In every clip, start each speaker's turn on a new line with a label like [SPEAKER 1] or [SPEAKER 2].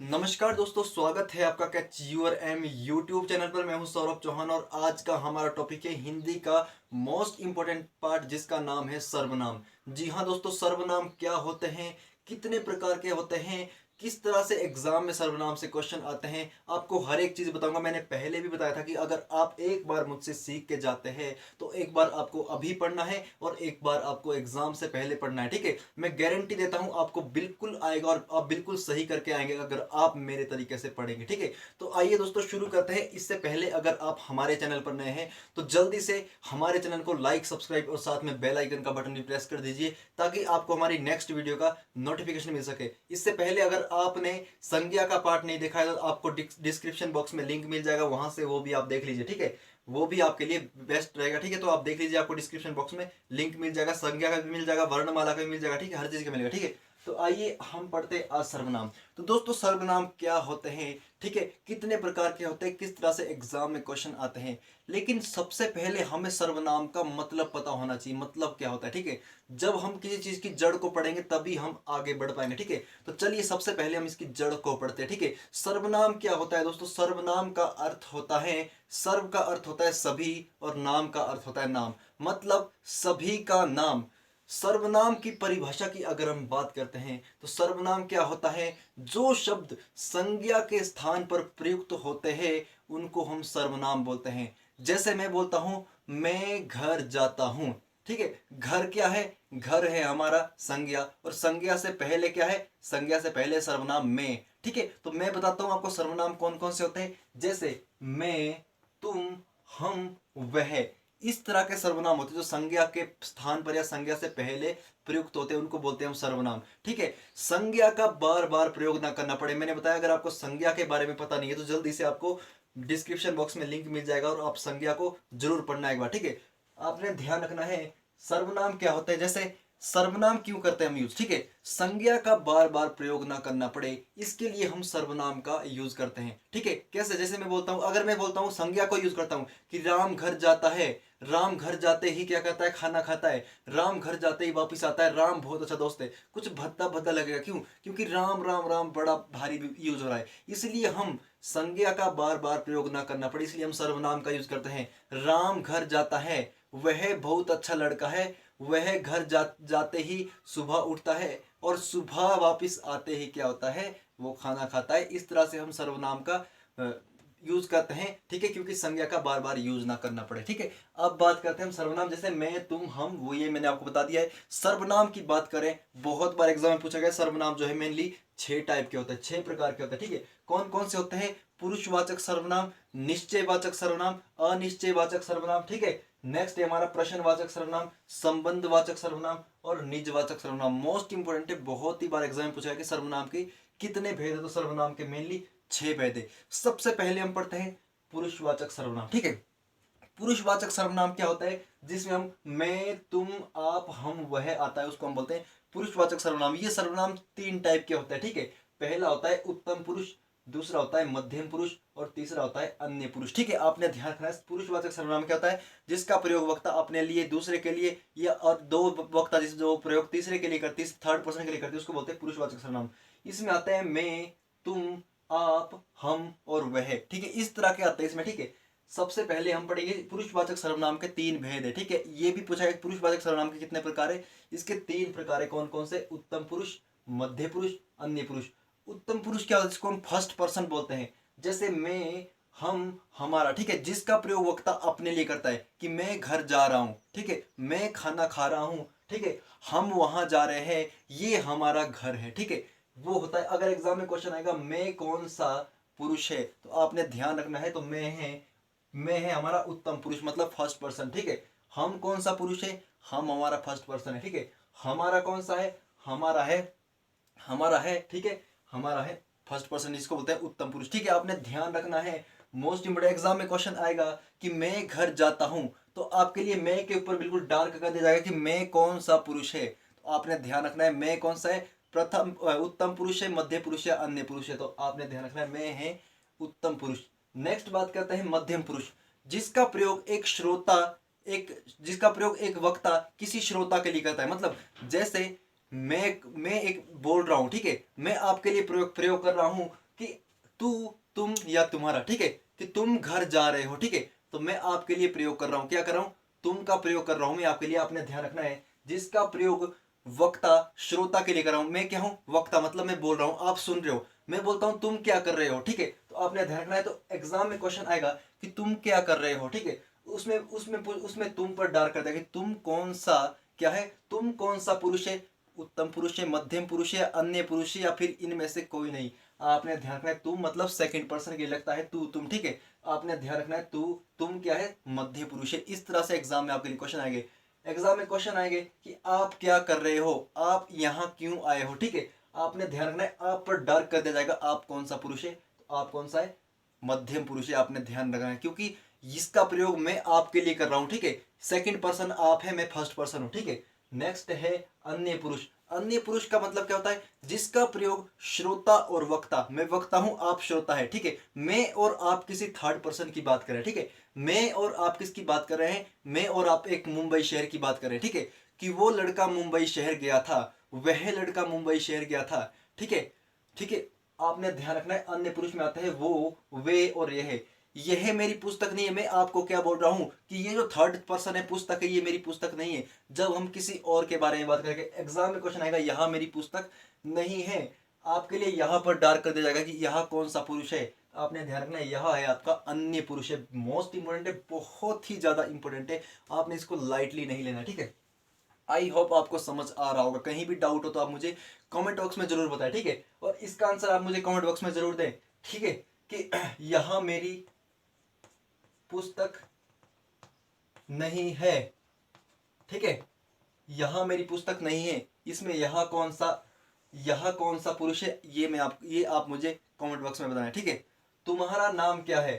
[SPEAKER 1] नमस्कार दोस्तों, स्वागत है आपका catch your M YouTube channel पर। मैं हूं सौरभ चौहान और आज का हमारा टॉपिक है हिंदी का मोस्ट इंपॉर्टेंट पार्ट जिसका नाम है सर्वनाम। जी हाँ दोस्तों, सर्वनाम क्या होते हैं, कितने प्रकार के होते हैं, किस तरह से एग्जाम में सर्वनाम से क्वेश्चन आते हैं, आपको हर एक चीज बताऊंगा। मैंने पहले भी बताया था कि अगर आप एक बार मुझसे सीख के जाते हैं तो एक बार आपको अभी पढ़ना है और एक बार आपको एग्जाम से पहले पढ़ना है। ठीक है, मैं गारंटी देता हूं आपको बिल्कुल आएगा और आप बिल्कुल सही करके आएंगे अगर आप मेरे तरीके से पढ़ेंगे। ठीक है, तो आइए दोस्तों शुरू करते हैं। इससे पहले अगर आप हमारे चैनल पर नए हैं तो जल्दी से हमारे चैनल को लाइक, सब्सक्राइब और साथ में बेल आइकन का बटन भी प्रेस कर दीजिए ताकि आपको हमारी नेक्स्ट वीडियो का नोटिफिकेशन मिल सके। इससे पहले अगर आपने संज्ञा का पार्ट नहीं देखा है तो आपको डिस्क्रिप्शन बॉक्स में लिंक मिल जाएगा, वहां से वो भी आप देख लीजिए। ठीक है, वो भी आपके लिए बेस्ट रहेगा। ठीक है, तो आप देख लीजिए, आपको डिस्क्रिप्शन बॉक्स में लिंक मिल जाएगा, संज्ञा का भी मिल जाएगा, वर्णमाला का भी मिल जाएगा। ठीक है, हर चीज का मिलेगा। ठीक है, तो आइए हम पढ़ते हैं आज सर्वनाम। तो दोस्तों सर्वनाम क्या होते हैं, ठीक है, कितने प्रकार के होते हैं, किस तरह से एग्जाम में क्वेश्चन आते हैं। लेकिन सबसे पहले हमें सर्वनाम का मतलब पता होना चाहिए, मतलब क्या होता है। ठीक है, जब हम किसी चीज की जड़ को पढ़ेंगे तभी हम आगे बढ़ पाएंगे। ठीक है, तो चलिए सबसे पहले हम इसकी जड़ को पढ़ते हैं। ठीक है, सर्वनाम क्या होता है दोस्तों। सर्वनाम का अर्थ होता है, सर्व का अर्थ होता है सभी और नाम का अर्थ होता है नाम, मतलब सभी का नाम। सर्वनाम की परिभाषा की अगर हम बात करते हैं तो सर्वनाम क्या होता है, जो शब्द संज्ञा के स्थान पर प्रयुक्त होते हैं उनको हम सर्वनाम बोलते हैं। जैसे मैं बोलता हूं मैं घर जाता हूं। ठीक है, घर क्या है, घर है हमारा संज्ञा, और संज्ञा से पहले क्या है, संज्ञा से पहले सर्वनाम मैं। ठीक है, तो मैं बताता हूं आपको सर्वनाम कौन कौन से होते हैं। जैसे मैं, तुम, हम, वह, इस तरह के सर्वनाम होते हैं जो संज्ञा के स्थान पर या संज्ञा से पहले प्रयुक्त होते हैं, उनको बोलते हैं हम सर्वनाम। ठीक है, संज्ञा का बार बार प्रयोग ना करना पड़े। मैंने बताया अगर आपको संज्ञा के बारे में पता नहीं है तो जल्दी से आपको डिस्क्रिप्शन बॉक्स में लिंक मिल जाएगा और आप संज्ञा को जरूर पढ़ना एक बार। ठीक है, आपने ध्यान रखना है सर्वनाम क्या होता है। जैसे सर्वनाम क्यों करते हैं हम यूज, ठीक है, संज्ञा का बार बार प्रयोग ना करना पड़े इसके लिए हम सर्वनाम का यूज करते हैं। ठीक है, कैसे, जैसे मैं बोलता हूं, अगर मैं बोलता हूं संज्ञा को यूज करता हूं कि राम घर जाता है, राम घर जाते ही क्या कहता है, खाना खाता है, राम घर जाते ही वापिस आता है, राम बहुत अच्छा दोस्त है। कुछ भद्दा भद्दा लगेगा, क्यों, क्योंकि राम राम राम बड़ा भारी यूज हो रहा है, इसलिए हम संज्ञा का बार बार प्रयोग ना करना पड़े इसलिए हम सर्वनाम का यूज करते हैं। राम घर जाता है, वह बहुत अच्छा लड़का है, वह घर जाते ही सुबह उठता है और सुबह वापस आते ही क्या होता है, वो खाना खाता है। इस तरह से हम सर्वनाम का यूज करते हैं। ठीक है, क्योंकि संज्ञा का बार बार यूज ना करना पड़े। ठीक है, अब बात करते हैं हम सर्वनाम। जैसे मैं, तुम, हम, वो, ये मैंने आपको बता दिया है। सर्वनाम की बात करें, बहुत बार एग्जाम में पूछा गया, सर्वनाम जो है मेनली 6 टाइप के होते हैं, 6 प्रकार के होते हैं। ठीक है, कौन कौन से होते हैं, पुरुषवाचक सर्वनाम, निश्चयवाचक सर्वनाम, अनिश्चयवाचक सर्वनाम। ठीक है, नेक्स्ट है हमारा प्रश्नवाचक सर्वनाम, संबंधवाचक सर्वनाम और निजवाचक सर्वनाम। मोस्ट इंपोर्टेंट है, बहुत ही बार एग्जाम में पूछा है कि सर्वनाम के कितने भेद है, तो सर्वनाम के मेनली 6 भेद है। सबसे पहले हम पढ़ते हैं पुरुषवाचक सर्वनाम। ठीक है, पुरुषवाचक सर्वनाम क्या होता है, जिसमें हम मैं, तुम, आप, हम, वह आता है, उसको हम बोलते हैं पुरुषवाचक सर्वनाम। ये सर्वनाम 3 टाइप के होते हैं। ठीक है, पहला होता है उत्तम पुरुष, दूसरा होता है मध्यम पुरुष और तीसरा होता है अन्य पुरुष। ठीक है, आपने ध्यान रखना है, पुरुषवाचक सर्वनाम क्या होता है, जिसका प्रयोग वक्ता अपने लिए, दूसरे के लिए, या और दो वक्ता जिस जो प्रयोग तीसरे के लिए करती है, थर्ड पर्सन के लिए करती है, उसको बोलते हैं पुरुषवाचक सर्वनाम। इसमें आता है मैं, तुम, आप, हम और वह। ठीक है, इस तरह के आते हैं इसमें। ठीक है, सबसे पहले हम पढ़ेंगे पुरुषवाचक सर्वनाम के 3 भेद है। ठीक है, ये भी पूछा है पुरुषवाचक सर्वनाम के कितने प्रकार है, इसके 3 प्रकार है। कौन कौन से, उत्तम पुरुष, मध्य पुरुष, अन्य पुरुष। उत्तम पुरुष क्या होता है, जिसको हम फर्स्ट पर्सन बोलते हैं। जैसे मैं, हम, हमारा। ठीक है, जिसका प्रयोग वक्ता अपने लिए करता है कि मैं घर जा रहा हूं, ठीक है, मैं खाना खा रहा हूं, ठीक है, हम वहां जा रहे हैं, ये हमारा घर है। ठीक है, वो होता है। अगर एग्जाम में क्वेश्चन आएगा मैं कौन सा पुरुष है, तो आपने ध्यान रखना है, तो मैं है हमारा उत्तम पुरुष, मतलब फर्स्ट पर्सन। ठीक है, हम कौन सा पुरुष है, हम हमारा फर्स्ट पर्सन है। ठीक है, हमारा कौन सा है, हमारा है। ठीक है, हमारा है फर्स्ट पर्सन, इसको बोलते हैं उत्तम पुरुष। ठीक है, आपने ध्यान रखना है, मोस्ट इंपोर्टेंट एग्जाम में क्वेश्चन आएगा कि मैं घर जाता हूं, तो आपके लिए मैं के ऊपर बिल्कुल डार्क कर दिया जाएगा कि मैं कौन सा पुरुष है। तो आपने ध्यान रखना है मैं कौन सा है, प्रथम उत्तम पुरुष है, मध्य पुरुष है, अन्य पुरुष है। तो आपने ध्यान रखना है मैं है उत्तम पुरुष। नेक्स्ट बात करते हैं मध्यम पुरुष, जिसका प्रयोग एक श्रोता, एक जिसका प्रयोग एक वक्ता किसी श्रोता के लिए करता है। मतलब जैसे मैं एक बोल रहा हूं, ठीक है, मैं आपके लिए प्रयोग कर रहा हूं कि तू, तुम या तुम्हारा, ठीक है, कि तुम घर जा रहे हो, ठीक है, तो मैं आपके लिए प्रयोग कर रहा हूं, क्या कर रहा हूं, तुम का प्रयोग कर रहा हूं मैं आपके लिए। आपने ध्यान रखना है जिसका प्रयोग वक्ता श्रोता के लिए कर रहा हूं। मैं क्या हूं, वक्ता, मतलब मैं बोल रहा हूं, आप सुन रहे हो, मैं बोलता हूं तुम क्या कर रहे हो, ठीक है, तो आपने ध्यान रखना है। तो एग्जाम में क्वेश्चन आएगा कि तुम क्या कर रहे हो, ठीक है, उसमें उसमें उसमें तुम पर डार कर देगा कि तुम कौन सा क्या है, तुम कौन सा पुरुष है, उत्तम पुरुष है, मध्यम पुरुष है, अन्य पुरुष है, या फिर इनमें से कोई नहीं। आपने ध्यान रखना है तुम मतलब सेकंड पर्सन के लिए लगता है तू तुम, ठीक है, आपने ध्यान रखना है तू तुम क्या है, मध्य पुरुष है। इस तरह से एग्जाम में आपके लिए क्वेश्चन आएंगे। एग्जाम में क्वेश्चन आएंगे कि आप क्या कर रहे हो, आप यहाँ क्यों आए हो, ठीक है, आपने ध्यान रखना है आप पर डार्क कर दिया जाएगा आप कौन सा पुरुष है, तो आप कौन सा है, मध्यम पुरुष है। आपने ध्यान रखना है क्योंकि इसका प्रयोग मैं आपके लिए कर रहा हूं, ठीक है, सेकंड पर्सन आप है, मैं फर्स्ट पर्सन हूं, ठीक है। नेक्स्ट है अन्य पुरुष। अन्य पुरुष का मतलब क्या होता है, जिसका प्रयोग श्रोता और वक्ता, मैं वक्ता हूं आप श्रोता है, ठीक है, मैं और आप किसी थर्ड पर्सन की बात कर रहे हैं, ठीक है, मैं और आप किसकी बात कर रहे हैं, मैं और आप एक मुंबई शहर की बात कर रहे हैं, ठीक है, कि वो लड़का मुंबई शहर गया था, वह लड़का मुंबई शहर गया था, ठीक है, ठीक है। आपने ध्यान रखना है अन्य पुरुष में आता है वो, वे और यह मेरी पुस्तक नहीं है। मैं आपको क्या बोल रहा हूं कि ये जो थर्ड पर्सन है पुस्तक है, ये मेरी पुस्तक नहीं है। जब हम किसी और के बारे में बात करेंगे एग्जाम में क्वेश्चन आएगा यहाँ मेरी पुस्तक नहीं है, आपके लिए यहाँ पर डार्क कर दिया जाएगा कि यहाँ कौन सा पुरुष है। आपने ध्यान रखना है यहाँ है आपका अन्य पुरुष है, मोस्ट इंपोर्टेंट है, बहुत ही ज्यादा इंपोर्टेंट है, आपने इसको लाइटली नहीं लेना, ठीक है। आई होप आपको समझ आ रहा होगा। कहीं भी डाउट हो तो आप मुझे कमेंट बॉक्स में जरूर बताएं, ठीक है, और इसका आंसर आप मुझे कमेंट बॉक्स में जरूर दें, ठीक है, कि यहाँ मेरी पुस्तक नहीं है, ठीक है, यहां मेरी पुस्तक नहीं है, इसमें यहां कौन सा पुरुष है, ये आप मुझे कमेंट बॉक्स में बताना, ठीक है। तुम्हारा नाम क्या है,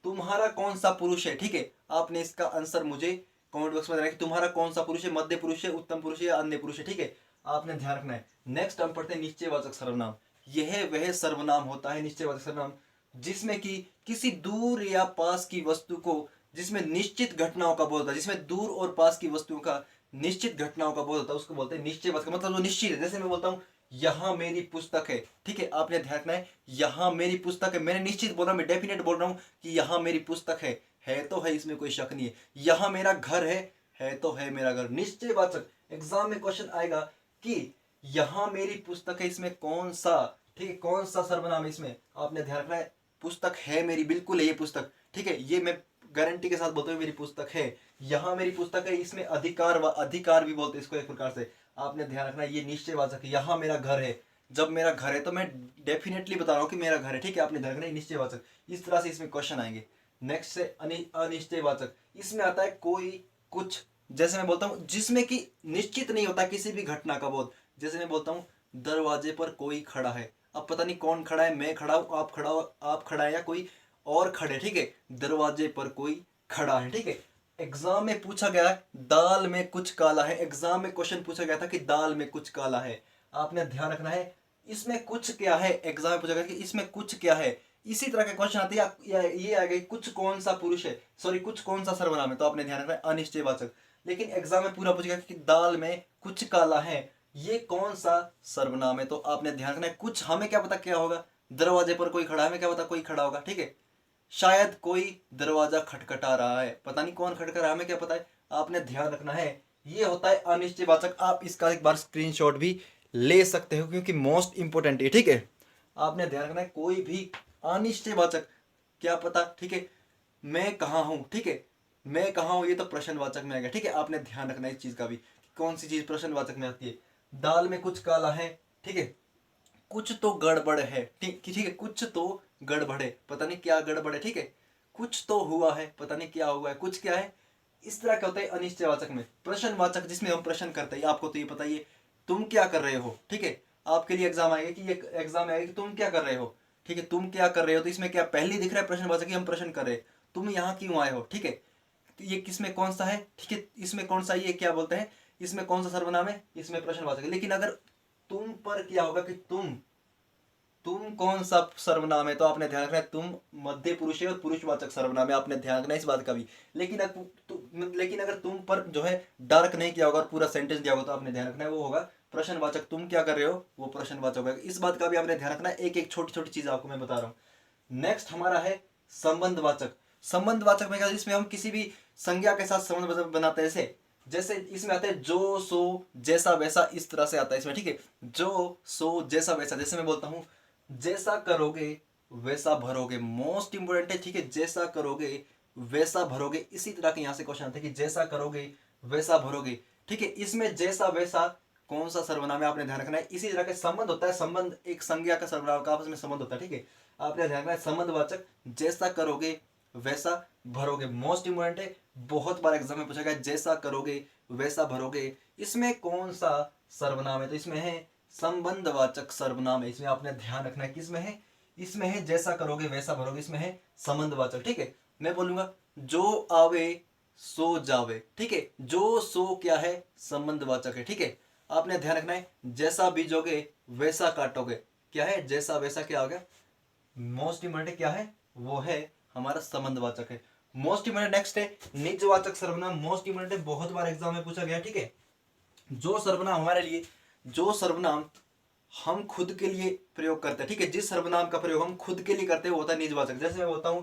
[SPEAKER 1] तुम्हारा कौन सा पुरुष है, ठीक है, आपने इसका आंसर मुझे कमेंट बॉक्स में बताना कि तुम्हारा कौन सा पुरुष है, मध्य पुरुष है, उत्तम पुरुष है या अन्य पुरुष है, ठीक है, आपने ध्यान रखना है। नेक्स्ट हम पढ़ते हैं निश्चयवाचक सर्वनाम। यह वह सर्वनाम होता है निश्चयवाचक सर्वनाम जिसमें कि किसी दूर या पास की वस्तु को, जिसमें निश्चित घटनाओं का बोध होता है, जिसमें दूर और पास की वस्तुओं का निश्चित घटनाओं का बोध होता है, उसको बोलते हैं निश्चयवाचक, मतलब जो निश्चित है। जैसे मैं बोलता हूँ यहाँ मेरी पुस्तक है, ठीक है, आपने ध्यान रखना है यहाँ मेरी पुस्तक है, मैंने निश्चित बोल रहा हूँ, मैं डेफिनेट बोल रहा हूँ कि यहाँ मेरी पुस्तक है तो है, इसमें कोई शक नहीं है। यहाँ मेरा घर है तो है मेरा घर, निश्चयवाचक। एग्जाम में क्वेश्चन आएगा कि यहाँ मेरी पुस्तक है, इसमें कौन सा, ठीक है, कौन सा सर्वनाम है इसमें, आपने ध्यान रखना है पुस्तक है मेरी, बिल्कुल है ये पुस्तक, ठीक है, ये मैं गारंटी के साथ बोलते हुए मेरी पुस्तक है, यहाँ मेरी पुस्तक है, इसमें अधिकार अधिकार भी बोलते हैं इसको एक प्रकार से। आपने ध्यान रखना ये निश्चयवाचक है। यहाँ मेरा घर है, जब मेरा घर है तो मैं डेफिनेटली बता रहा हूँ कि मेरा घर है, ठीक है, आपने ध्यान रखना निश्चयवाचक। इस तरह से इसमें क्वेश्चन आएंगे। नेक्स्ट से अनिश्चयवाचक, इसमें आता है कोई कुछ, जैसे मैं बोलता हूँ जिसमें कि निश्चित नहीं होता किसी भी घटना का बोध। जैसे मैं बोलता हूँ दरवाजे पर कोई खड़ा है, अब पता नहीं कौन खड़ा है, मैं खड़ा हूं, आप खड़ा है या कोई और खड़े, ठीक है, दरवाजे पर कोई खड़ा है, ठीक है। एग्जाम में पूछा गया है दाल में कुछ काला है, एग्जाम में क्वेश्चन पूछा गया था कि दाल में कुछ काला है, आपने ध्यान रखना है इसमें कुछ क्या है, एग्जाम में पूछा गया कि इसमें कुछ क्या है। इसी तरह के क्वेश्चन आते हैं ये आएगा कुछ कौन सा पुरुष है, सॉरी कुछ कौन सा सर्वनाम है, तो आपने ध्यान रखना है अनिश्चयवाचक। लेकिन एग्जाम में पूरा पूछेगा कि दाल में कुछ काला है, ये कौन सा सर्वनाम है, तो आपने ध्यान रखना है कुछ, हमें क्या पता क्या होगा, दरवाजे पर कोई खड़ा है, हमें क्या पता कोई खड़ा होगा, ठीक है, शायद कोई दरवाजा खटखटा रहा है, पता नहीं कौन खटखटा रहा है, हमें क्या पता है, आपने ध्यान रखना है ये होता है अनिश्चयवाचक। आप इसका एक बार स्क्रीनशॉट भी ले सकते हो क्योंकि मोस्ट इंपोर्टेंट है, ठीक है, आपने ध्यान रखना है कोई भी अनिश्चयवाचक, क्या पता, ठीक है, मैं कहाँ हूं, ठीक है, मैं कहाँ हूं, ये तो प्रश्नवाचक में आएगा, ठीक है, आपने ध्यान रखना है इस चीज का भी, कौन सी चीज प्रश्नवाचक में आती है। दाल में कुछ काला है, ठीक है, कुछ तो गड़बड़ है, ठीक है, कुछ तो गड़बड़ है, पता नहीं क्या गड़बड़ है, ठीक है, कुछ तो हुआ है, पता नहीं क्या हुआ है, कुछ क्या है। इस तरह क्या होता है अनिश्चयवाचक में। प्रश्नवाचक जिसमें हम प्रश्न करते हैं, आपको तो ये पता ही है तुम क्या कर रहे हो, ठीक है, आपके लिए एग्जाम आएगा कि ये एग्जाम आएगा कि तुम क्या कर रहे हो, ठीक है, तुम क्या कर रहे हो, तो इसमें क्या पहले दिख रहा है प्रश्नवाचक, हम प्रश्न कर रहे हैं तुम यहाँ क्यों आए हो, ठीक है, तो ये किसमें कौन सा है, ठीक है, इसमें कौन सा, ये क्या बोलते हैं, इसमें कौन सा सर्वनाम है, इसमें प्रश्नवाचक है। लेकिन अगर तुम पर क्या होगा कि तुम कौन सा सर्वनाम है, तो आपने ध्यान रखना है तुम मध्य पुरुष है और पुरुषवाचक सर्वनाम है, आपने ध्यान रखना है इस बात का भी। लेकिन अगर तुम पर जो है डार्क नहीं किया होगा और पूरा सेंटेंस दिया होगा, तो आपने ध्यान रखना है वो होगा प्रश्नवाचक तुम क्या कर रहे हो वो प्रश्नवाचक होगा। इस बात का भी आपने ध्यान रखना है, एक एक छोटी छोटी चीज आपको मैं बता रहा हूँ। नेक्स्ट हमारा है संबंधवाचक। संबंधवाचक में क्या, इसमें हम किसी भी संज्ञा के साथ संबंध बनाते हैं। जैसे जैसे इसमें आता है जो सो जैसा वैसा, इस तरह से आता है इसमें, ठीक है। जो सो जैसा वैसा, जैसे मैं बोलता हूँ जैसा करोगे वैसा भरोगे, मोस्ट इंपोर्टेंट है, ठीक है। जैसा करोगे वैसा भरोगे, इसी तरह के यहाँ से क्वेश्चन आते हैं कि जैसा करोगे वैसा भरोगे, ठीक है। इसमें जैसा वैसा कौन सा सर्वनाम है आपने ध्यान रखना है। इसी तरह के संबंध होता है, संबंध एक संज्ञा का सर्वनाम का आपस में संबंध होता है, ठीक है। आपने ध्यान रखना है संबंधवाचक जैसा करोगे वैसा भरोगे, मोस्ट इंपोर्टेंट है, बहुत बार एग्जाम में पूछा गया जैसा करोगे वैसा भरोगे। इसमें कौन सा सर्वनाम है, तो इसमें है संबंधवाचक सर्वनाम है। इसमें आपने ध्यान रखना है किसमें है, इसमें है जैसा करोगे वैसा भरोगे, इसमें है संबंधवाचक, ठीक है। मैं बोलूंगा जो आवे सो जावे, ठीक है। जो सो क्या है, संबंधवाचक है, ठीक है। आपने ध्यान रखना है जैसा बीजोगे वैसा काटोगे, क्या है, जैसा वैसा क्या हो गया, मोस्ट इंपोर्टेंट क्या है, वो है हमारा संबंधवाचक है। मोस्ट इंपोर्टेंट नेक्स्ट है निजवाचक सर्वनाम। मोस्ट इंपोर्टेंट बहुत बार एग्जाम में पूछा गया, ठीक है। जो सर्वनाम हमारे लिए, जो सर्वनाम हम खुद के लिए प्रयोग करते हैं, ठीक है, जिस सर्वनाम का प्रयोग हम खुद के लिए करते हैं वो होता है निजवाचक। जैसे मैं बोलता हूं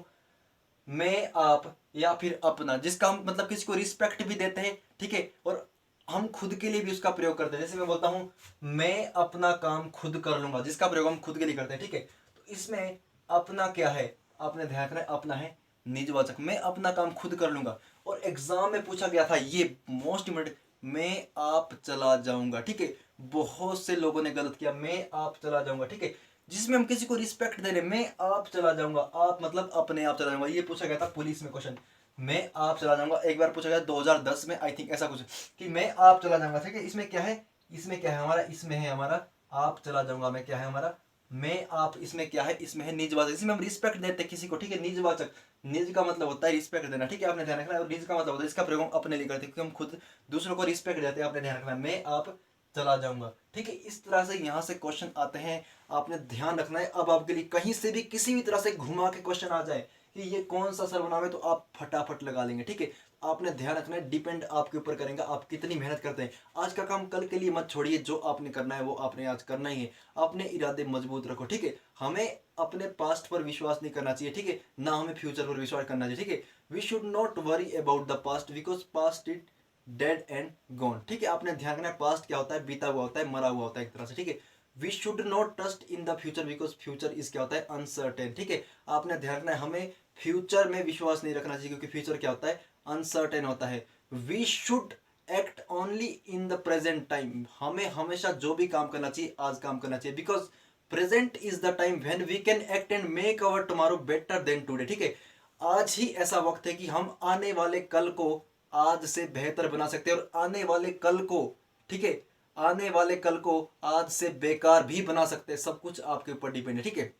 [SPEAKER 1] मैं आप या फिर अपना, जिसका हम मतलब किसी को रिस्पेक्ट भी देते हैं, ठीक है, और हम खुद के लिए भी उसका प्रयोग करते हैं। जैसे मैं बोलता हूं मैं अपना काम खुद कर लूंगा, जिसका प्रयोग हम खुद के लिए करते हैं, ठीक है। तो इसमें अपना क्या है, आपने ध्यान रखना है, अपना है निजवाचक, मैं अपना काम खुद कर लूंगा। और एग्जाम में पूछा गया था ये मोस्ट इंपोर्टेंट, मैं आप चला जाऊंगा, ठीक है। बहुत से लोगों ने गलत किया, मैं आप चला जाऊंगा, ठीक है, जिसमें हम किसी को रिस्पेक्ट दे रहे, मैं आप चला जाऊंगा, आप मतलब अपने आप चला जाऊंगा। ये पूछा गया था पुलिस में क्वेश्चन, मैं आप चला जाऊंगा। एक बार पूछा गया 2010 में, आई थिंक ऐसा कुछ, कि मैं आप चला जाऊंगा, ठीक है। इसमें क्या है, इसमें क्या है हमारा, इसमें है हमारा आप चला जाऊंगा, मैं क्या है हमारा मैं आप, इसमें क्या है, इसमें है निजवाचक। इसमें हम रिस्पेक्ट देते हैं किसी को, ठीक है। निजवाचक, निज का मतलब होता है रिस्पेक्ट देना, ठीक है, आपने ध्यान रखना है। और निज का मतलब होता है इसका प्रयोग हम अपने लिए करते हैं, क्योंकि हम खुद दूसरों को रिस्पेक्ट देते हैं, आपने ध्यान रखना है, मैं आप चला जाऊंगा, ठीक है। इस तरह से यहाँ से क्वेश्चन आते हैं, आपने ध्यान रखना है। अब आपके लिए कहीं से भी किसी भी तरह से घुमा के क्वेश्चन आ जाए कि ये कौन सा सर्वनाम है, तो आप फटाफट लगा लेंगे, ठीक है। आपने ध्यान रखना है, डिपेंड आपके ऊपर करेंगे आप कितनी मेहनत करते हैं। आज का काम कल के लिए मत छोड़िए, जो आपने करना है वो आपने आज करना ही है। अपने इरादे मजबूत रखो, ठीक है। हमें अपने पास्ट पर विश्वास नहीं करना चाहिए, ठीक है, ना हमें फ्यूचर पर विश्वास करना चाहिए, ठीक है। We should not worry about the past because past it dead and gone, ठीक है। आपने ध्यान रखना है पास्ट क्या होता है, बीता हुआ होता है, मरा हुआ होता है एक तरह से, ठीक है। We should not trust in the future because future is क्या होता है, अनसर्टेन, ठीक है। आपने ध्यान रखना है हमें फ्यूचर में विश्वास नहीं रखना चाहिए, क्योंकि फ्यूचर क्या होता है, अनसर्टेन होता है। We should act only in the present time, हमें हमेशा जो भी काम करना चाहिए आज काम करना चाहिए, because present is the time when we can act and make our tomorrow better than today, ठीक है। आज ही ऐसा वक्त है कि हम आने वाले कल को आज से बेहतर बना सकते हैं, और आने वाले कल को, ठीक है, आने वाले कल को आज से बेकार भी बना सकते हैं। सब कुछ आपके ऊपर डिपेंड है, ठीक है।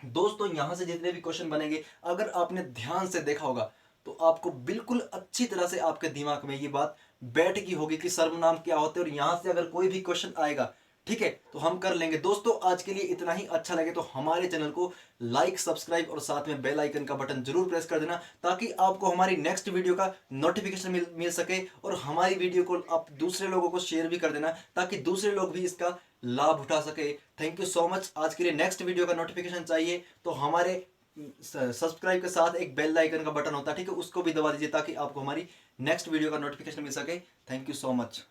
[SPEAKER 1] दोस्तों यहां से जितने भी क्वेश्चन बनेंगे, अगर आपने ध्यान से देखा होगा तो आपको बिल्कुल अच्छी तरह से आपके दिमाग में ये बात बैठ गई होगी कि सर्वनाम क्या होते हैं, और यहां से अगर कोई भी क्वेश्चन आएगा, ठीक है, तो हम कर लेंगे। दोस्तों आज के लिए इतना ही। अच्छा लगे तो हमारे चैनल को लाइक, सब्सक्राइब और साथ में बेल आइकन का बटन जरूर प्रेस कर देना, ताकि आपको हमारी नेक्स्ट वीडियो का नोटिफिकेशन मिल सके। और हमारी वीडियो को आप दूसरे लोगों को शेयर भी कर देना, ताकि दूसरे लोग भी इसका लाभ उठा सके। Thank you so much. आज के लिए नेक्स्ट वीडियो का नोटिफिकेशन चाहिए तो हमारे सब्सक्राइब के साथ एक बेल आइकन का बटन होता है, ठीक है, उसको भी दबा दीजिए, ताकि आपको हमारी नेक्स्ट वीडियो का नोटिफिकेशन मिल सके। Thank you so much.